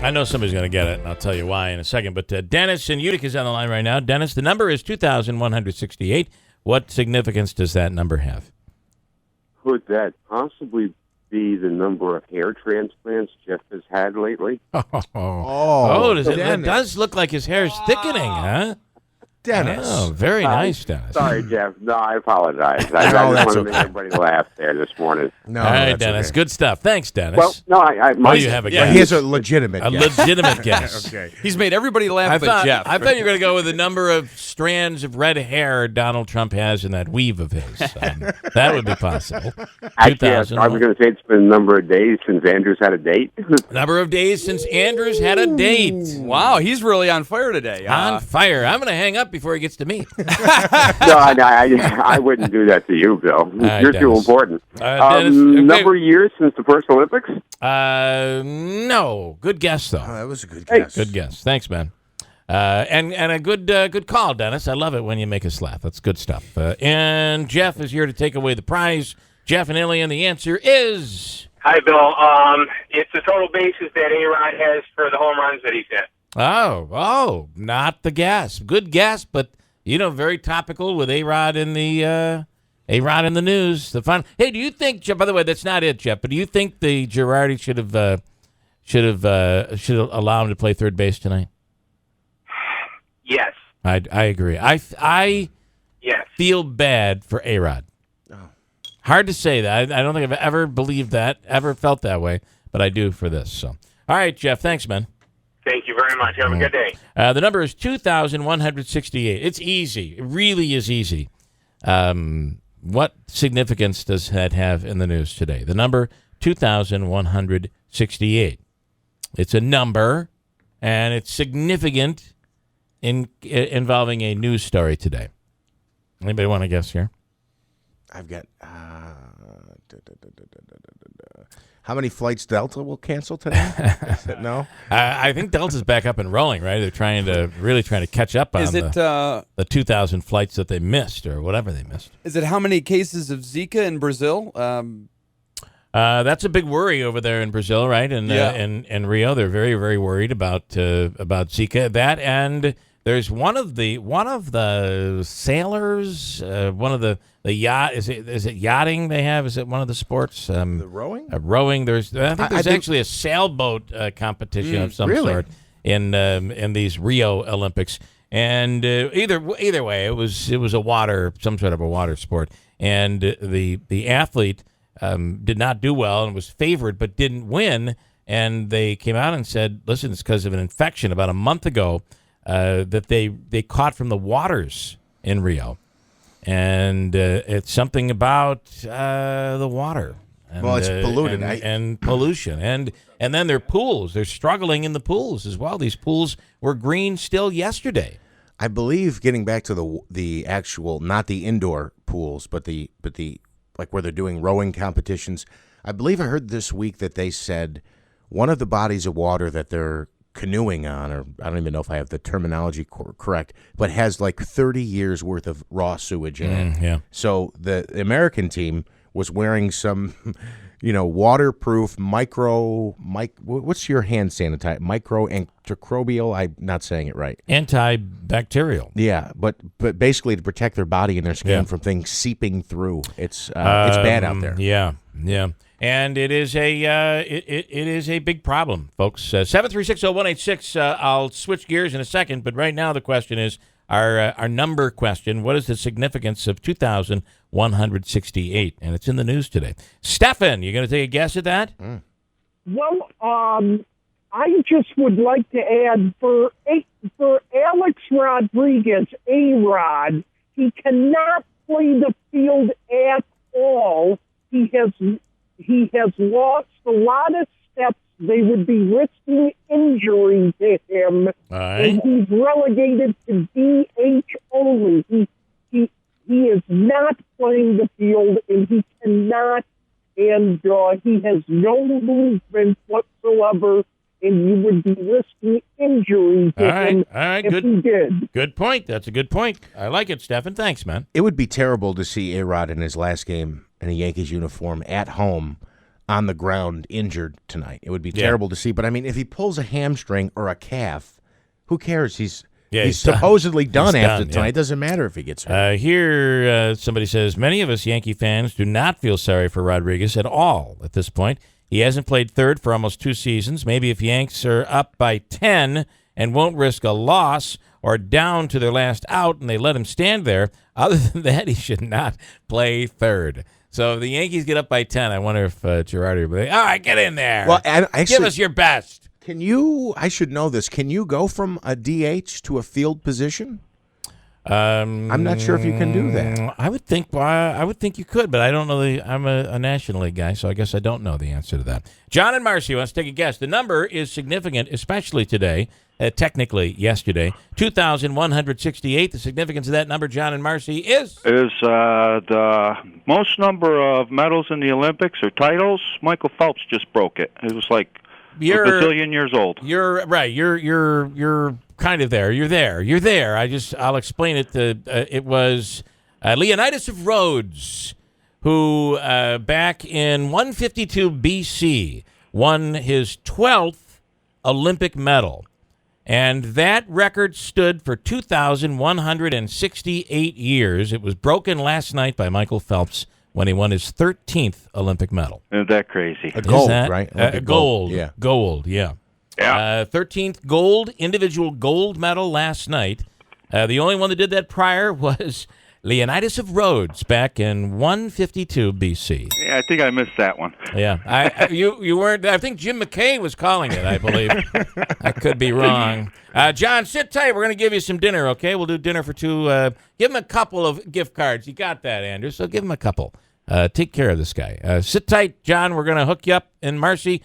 I know somebody's going to get it, and I'll tell you why in a second. But Dennis in Utica is on the line right now. Dennis, the number is 2,168. What significance does that number have? Could that possibly be the number of hair transplants Jeff has had lately? It does look like his hair is thickening, huh? Dennis. Oh, very nice, Dennis. Sorry, Jeff. No, I apologize. I just want to make everybody laugh there this morning. No, all right, Dennis. Okay. Good stuff. Thanks, Dennis. Well, no, you have a guess. Here's a legitimate guess. Legitimate guess. Okay. He's made everybody laugh but Jeff. I thought you were going to go with the number of strands of red hair Donald Trump has in that weave of his. That would be possible. Actually, I was going to say it's been a number of days since Andrew's had a date. Number of days since Andrew's had a date. Wow, he's really on fire today. On fire. I'm going to hang up before he gets to me. No, I wouldn't do that to you, Bill. You're Dennis. too important. Dennis, number of years since the first Olympics? No. Good guess, though. That was a good guess. Good guess. Thanks, man. And a good call, Dennis. I love it when you make us laugh. That's good stuff. And Jeff is here to take away the prize. Jeff and Alien, the answer is... Hi, Bill. It's the total bases that A-Rod has for the home runs that he's hit. Oh, not the guess. Good guess, but very topical with A-Rod in the news. The fun. Hey, do you think, Jeff? By the way, that's not it, Jeff. But do you think the Girardi should have allowed him to play third base tonight? Yes. I agree. I yes. feel bad for A-Rod. Oh. Hard to say that. I don't think I've ever believed that, ever felt that way, but I do for this. So, all right, Jeff. Thanks, man. Thank you very much. Have a good day. The number is 2,168. It's easy. It really is easy. What significance does that have in the news today? The number 2,168. It's a number, and it's significant involving a news story today. Anybody want to guess here? I've got... How many flights Delta will cancel today? No? I think Delta's back up and rolling, right? They're really trying to catch up on the 2,000 flights that they missed or whatever they missed. Is it how many cases of Zika in Brazil? That's a big worry over there in Brazil, right? And in Rio, they're very, very worried about Zika. That, and there's one of the sailors, one of the yacht. Is it yachting they have? Is it one of the sports? The rowing? Rowing. I think there's actually a sailboat competition of some sort in these Rio Olympics. And either way, it was some sort of a water sport. And the athlete did not do well and was favored but didn't win. And they came out and said, listen, it's because of an infection about a month ago that they caught from the waters in Rio. And it's something about the water. And, well, it's polluted. And pollution. And then their pools. They're struggling in the pools as well. These pools were green still yesterday. I believe, getting back to the actual, not the indoor pools, but the like where they're doing rowing competitions, I believe I heard this week that they said one of the bodies of water that they're canoeing on, or I don't even know if I have the terminology correct, but has like 30 years worth of raw sewage in it. Yeah. So the American team was wearing some, waterproof what's your hand sanitizer? Microantimicrobial. I'm not saying it right. Antibacterial. Yeah, but basically to protect their body and their skin from things seeping through. It's bad out there. Yeah. And it is a big problem, folks. 7360186. I'll switch gears in a second, but right now the question is our number question. What is the significance of 2,168? And it's in the news today. Stefan, you going to take a guess at that? Well, I just would like to add for Alex Rodriguez, A-Rod, he cannot play the field at all. He has lost a lot of steps. They would be risking injury to him. All right. And he's relegated to DH only. He is not playing the field, and he cannot, and he has no movement whatsoever, and you would be risking injury to him if he did. Good point. That's a good point. I like it, Stefan. Thanks, man. It would be terrible to see A-Rod in his last game in a Yankees uniform at home on the ground injured tonight. It would be terrible to see. But, I mean, if he pulls a hamstring or a calf, who cares? He's supposedly done after tonight. It doesn't matter if he gets hurt. Here, somebody says, many of us Yankee fans do not feel sorry for Rodriguez at all at this point. He hasn't played third for almost 2 seasons. Maybe if Yanks are up by 10 and won't risk a loss or down to their last out and they let him stand there, other than that, he should not play third. So if the Yankees get up by 10, I wonder if Girardi will be, all right, get in there. Well, actually, give us your best. Can you, I should know this, can you go from a DH to a field position? I'm not sure if you can do that. I would think you could, but I don't know. I'm a National League guy, so I guess I don't know the answer to that. John and Marcy wants to take a guess. The number is significant, especially today. Technically, yesterday, 2,168. The significance of that number, John and Marcy, is the most number of medals in the Olympics or titles. Michael Phelps just broke it. It was like a bazillion years old. You're right. You're kind of there. You're there. I'll explain it. It was Leonidas of Rhodes, who back in 152 BC won his 12th Olympic medal. And that record stood for 2,168 years. It was broken last night by Michael Phelps when he won his 13th Olympic medal. Isn't that crazy? A gold, right? Gold. Yeah. Gold, yeah. 13th gold, individual gold medal last night. The only one that did that prior was Leonidas of Rhodes back in 152 BC. Yeah, I think I missed that one. Yeah, you weren't. I think Jim McKay was calling it, I believe. I could be wrong. John, sit tight. We're going to give you some dinner, okay? We'll do dinner for 2. Give him a couple of gift cards. You got that, Andrew, so give him a couple. Take care of this guy. Sit tight, John. We're going to hook you up. And Marcy,